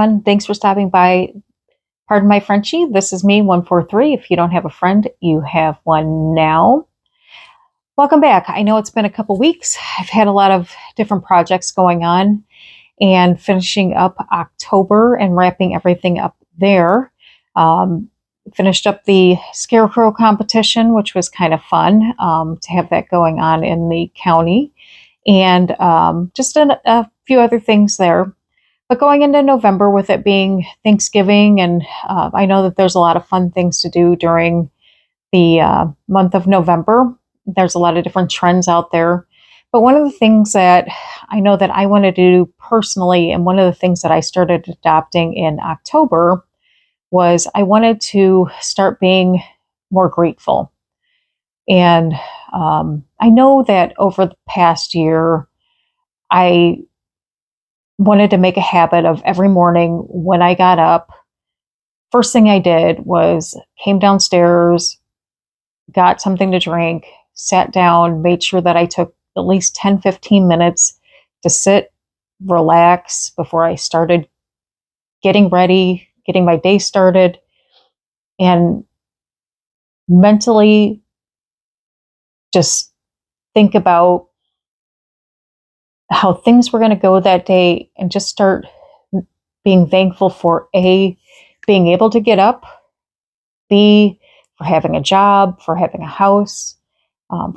everyone. Thanks for stopping by. Pardon my Frenchie. This is me, 143. If you don't have a friend, you have one now. Welcome back. I know it's been a couple weeks. I've had a lot of different projects going on and finishing up October and wrapping everything up there. Finished up the Scarecrow competition, which was kind of fun to have that going on in the county, and just a few other things there. But going into November, with it being Thanksgiving, and I know that there's a lot of fun things to do during the month of November. There's a lot of different trends out there. But one of the things that I know that I want to do personally, and one of the things that I started adopting in October, was I wanted to start being more grateful. And I know that over the past year, I wanted to make a habit of every morning when I got up, first thing I did was came downstairs, got something to drink, sat down, made sure that I took at least 10, 15 minutes to sit, relax before I started getting ready, getting my day started, and mentally just think about how things were going to go that day and just start being thankful for A, being able to get up, B, for having a job, for having a house,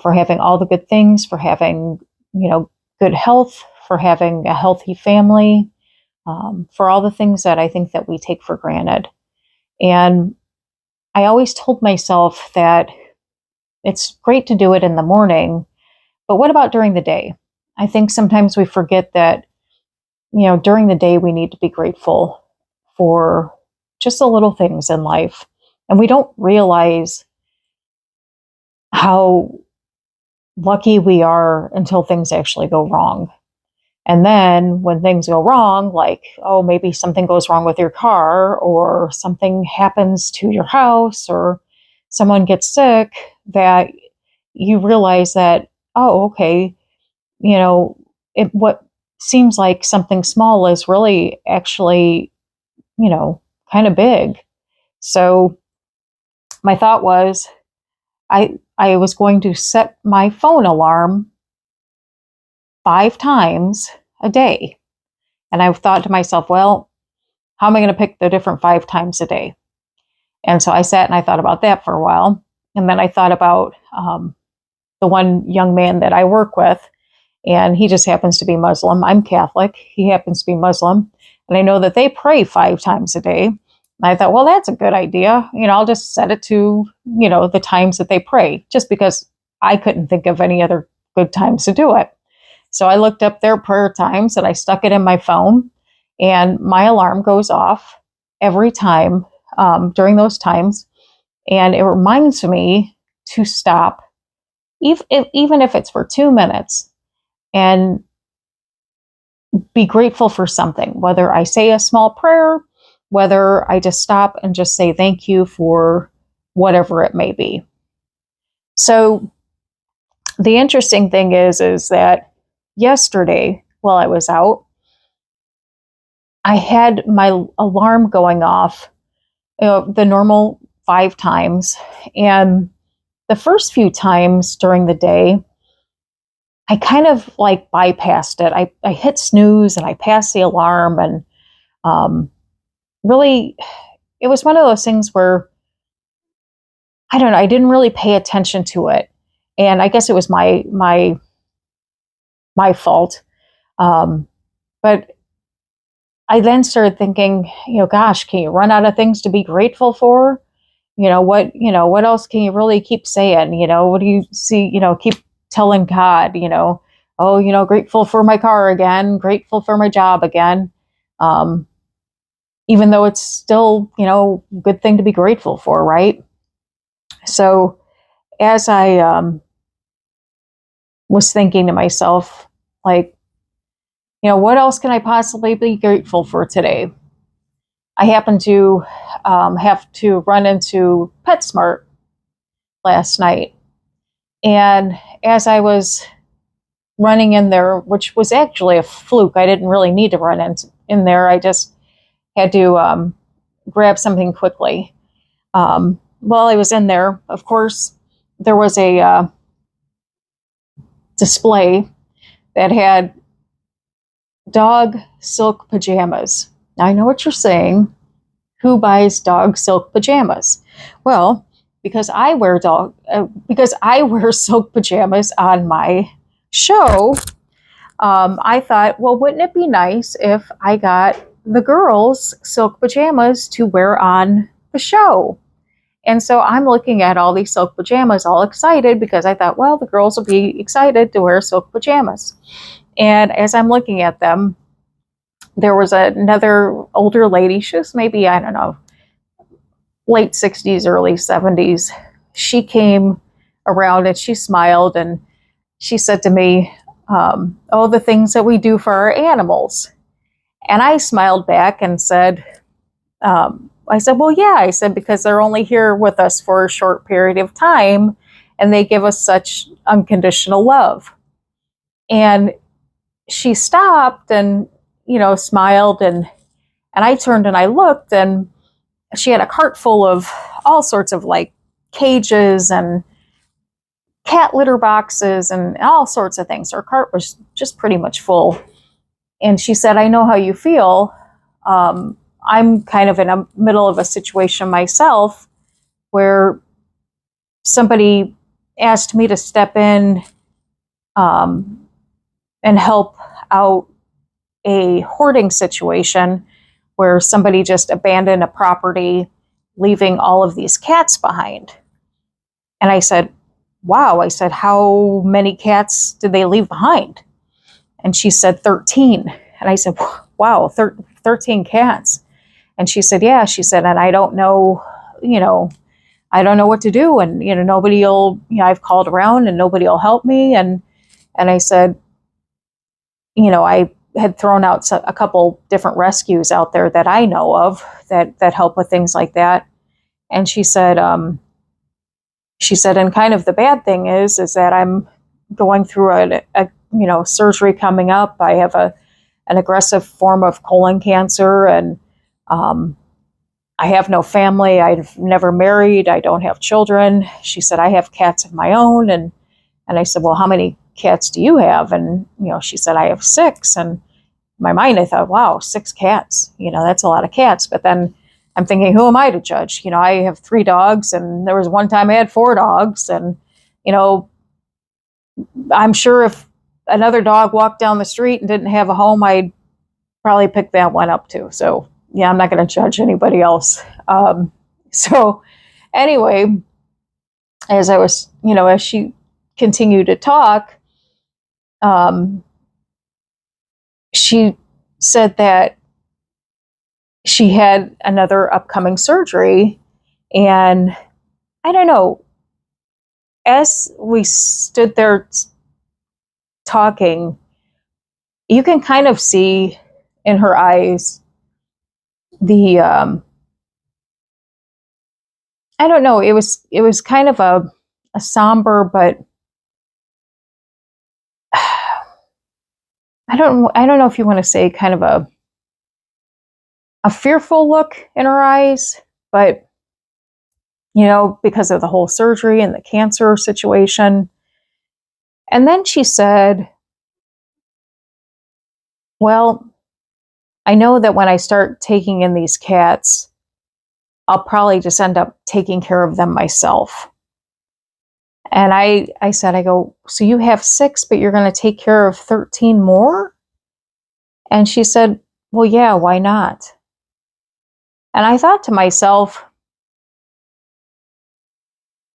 for having all the good things, for having, good health, for having a healthy family, for all the things that I think that we take for granted. And I always told myself that it's great to do it in the morning, but what about during the day? I think sometimes we forget that, during the day we need to be grateful for just the little things in life. And we don't realize how lucky we are until things actually go wrong. And then when things go wrong, like, oh, maybe something goes wrong with your car, or something happens to your house, or someone gets sick, that you realize that, oh, okay, what seems like something small is really actually, kind of big. So my thought was, I was going to set my phone alarm 5 times a day. And I thought to myself, well, how am I going to pick the different 5 times a day? And so I sat and I thought about that for a while. And then I thought about the one young man that I work with, and he just happens to be Muslim. I'm Catholic. He happens to be Muslim. And I know that they pray 5 times a day. And I thought, well, that's a good idea. I'll just set it to, the times that they pray, just because I couldn't think of any other good times to do it. So I looked up their prayer times and I stuck it in my phone, and my alarm goes off every time during those times. And it reminds me to stop, even if it's for 2 minutes, and be grateful for something, whether I say a small prayer, whether I just stop and just say thank you for whatever it may be. So the interesting thing is that yesterday, while I was out, I had my alarm going off, the normal 5 times. And the first few times during the day, I kind of like bypassed it. I hit snooze and I passed the alarm, and really, it was one of those things where, I don't know, I didn't really pay attention to it. And I guess it was my fault. But I then started thinking, gosh, can you run out of things to be grateful for? What else can you really keep saying? What do you see, keep telling God, oh, grateful for my car again, grateful for my job again. Even though it's still, a good thing to be grateful for, right? So as I was thinking to myself, like, what else can I possibly be grateful for today? I happened to have to run into PetSmart last night. And as I was running in there, which was actually a fluke, I didn't really need to run in there. I just had to grab something quickly. While I was in there, of course, there was a display that had dog silk pajamas. Now, I know what you're saying. Who buys dog silk pajamas? Well, because I wear silk pajamas on my show, I thought, well, wouldn't it be nice if I got the girls silk pajamas to wear on the show? And so I'm looking at all these silk pajamas, all excited, because I thought, well, the girls will be excited to wear silk pajamas. And as I'm looking at them, there was another older lady. She was maybe, I don't know, late 60s, early 70s. She came around and she smiled and she said to me, oh, the things that we do for our animals. And I smiled back and said, well, yeah. I said, because they're only here with us for a short period of time and they give us such unconditional love. And she stopped and, smiled, and I turned and I looked, and she had a cart full of all sorts of like cages and cat litter boxes and all sorts of things. Her cart was just pretty much full. And she said, I know how you feel. I'm kind of in the middle of a situation myself where somebody asked me to step in and help out a hoarding situation where somebody just abandoned a property, leaving all of these cats behind. And I said, wow. I said, how many cats did they leave behind? And she said 13. And I said, wow, 13 cats. And she said, yeah. She said, and I don't know, I don't know what to do. And, nobody will, I've called around and nobody will help me. And I said, I had thrown out a couple different rescues out there that I know of that help with things like that. And she said, and kind of the bad thing is that I'm going through a surgery coming up. I have an aggressive form of colon cancer, and I have no family. I've never married. I don't have children. She said, I have cats of my own. And I said, well, how many cats do you have? And, she said, I have 6. And in my mind, I thought, wow, 6 cats, that's a lot of cats. But then I'm thinking, who am I to judge? I have 3 dogs, and there was one time I had 4 dogs. And, I'm sure if another dog walked down the street and didn't have a home, I'd probably pick that one up too. So yeah, I'm not going to judge anybody else. So anyway, as I was, as she continued to talk, she said that she had another upcoming surgery. And I don't know, as we stood there talking, you can kind of see in her eyes the I don't know, it was kind of a somber, but I don't know if you want to say kind of a fearful look in her eyes, but because of the whole surgery and the cancer situation. And then she said, well, I know that when I start taking in these cats, I'll probably just end up taking care of them myself. And I said, I go, so you have 6, but you're going to take care of 13 more? And she said, well, yeah, why not? And I thought to myself,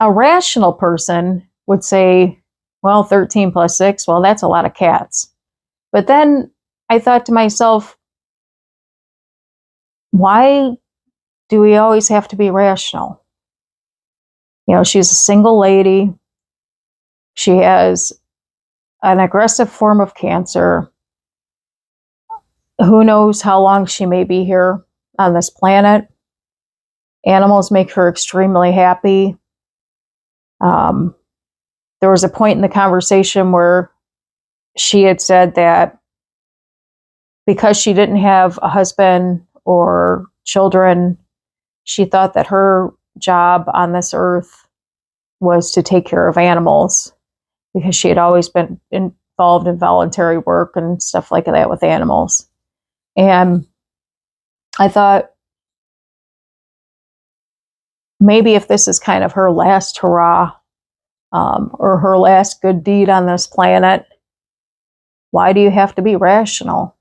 a rational person would say, well, 13 plus 6, well, that's a lot of cats. But then I thought to myself, why do we always have to be rational? She's a single lady. She has an aggressive form of cancer. Who knows how long she may be here on this planet. Animals make her extremely happy. There was a point in the conversation where she had said that because she didn't have a husband or children. She thought that her job on this earth was to take care of animals because she had always been involved in voluntary work and stuff like that with animals. And I thought, maybe if this is kind of her last hurrah, or her last good deed on this planet, why do you have to be rational?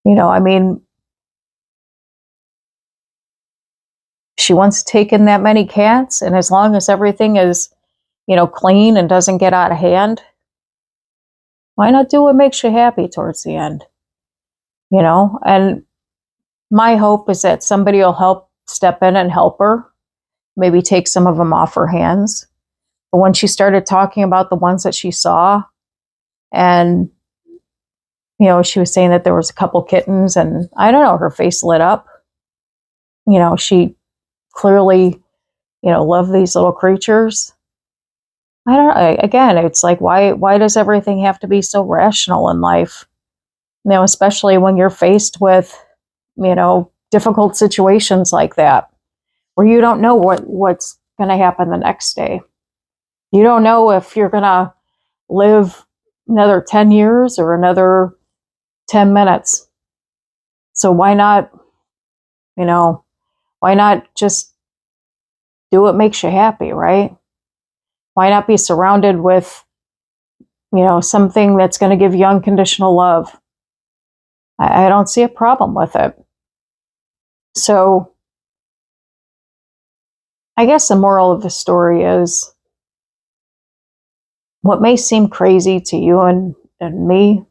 I mean, she once taken that many cats, and as long as everything is, clean and doesn't get out of hand, why not do what makes you happy towards the end? And my hope is that somebody will help step in and help her, maybe take some of them off her hands. But when she started talking about the ones that she saw, and she was saying that there was a couple kittens, and I don't know, her face lit up. She clearly, loved these little creatures. I don't know. Again, it's like, why does everything have to be so rational in life? Especially when you're faced with, difficult situations like that, where you don't know what's going to happen the next day. You don't know if you're going to live another 10 years or another 10 minutes. So why not just do what makes you happy, right? Why not be surrounded with, something that's going to give you unconditional love? I don't see a problem with it. So I guess the moral of the story is, what may seem crazy to you and me,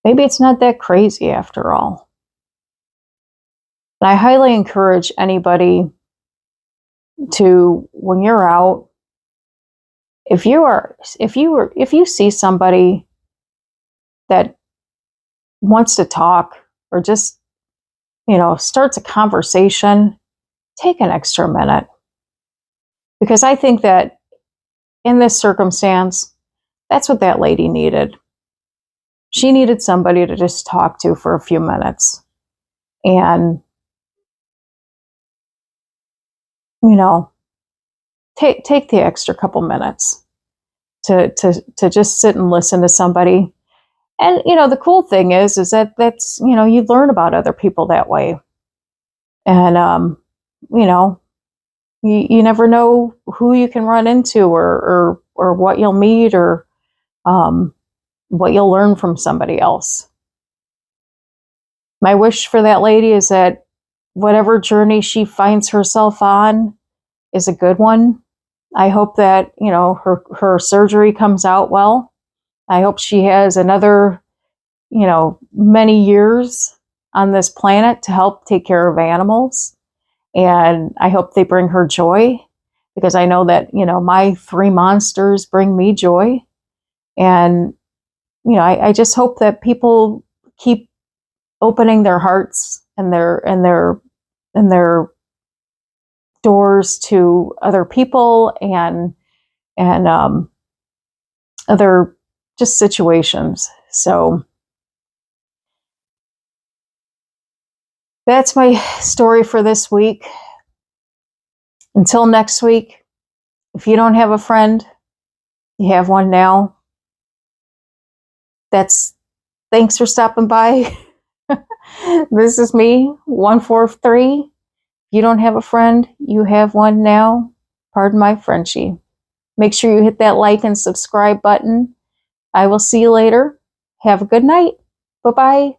maybe it's not that crazy after all. And I highly encourage anybody to, when you're out, if you see somebody that wants to talk, or just, starts a conversation, take an extra minute. Because I think that in this circumstance, that's what that lady needed. She needed somebody to just talk to for a few minutes. And, take the extra couple minutes to just sit and listen to somebody. And, the cool thing is that's, you learn about other people that way. And, you never know who you can run into, or what you'll meet, or what you'll learn from somebody else. My wish for that lady is that whatever journey she finds herself on is a good one. I hope that, her surgery comes out well. I hope she has another, many years on this planet to help take care of animals. And I hope they bring her joy, because I know that, my 3 monsters bring me joy. And, I just hope that people keep opening their hearts and their doors to other people, and other just situations. So that's my story for this week. Until next week, if you don't have a friend, you have one now. Thanks for stopping by. This is me, 143. If you don't have a friend, you have one now. Pardon my Frenchie. Make sure you hit that like and subscribe button. I will see you later. Have a good night. Bye-bye.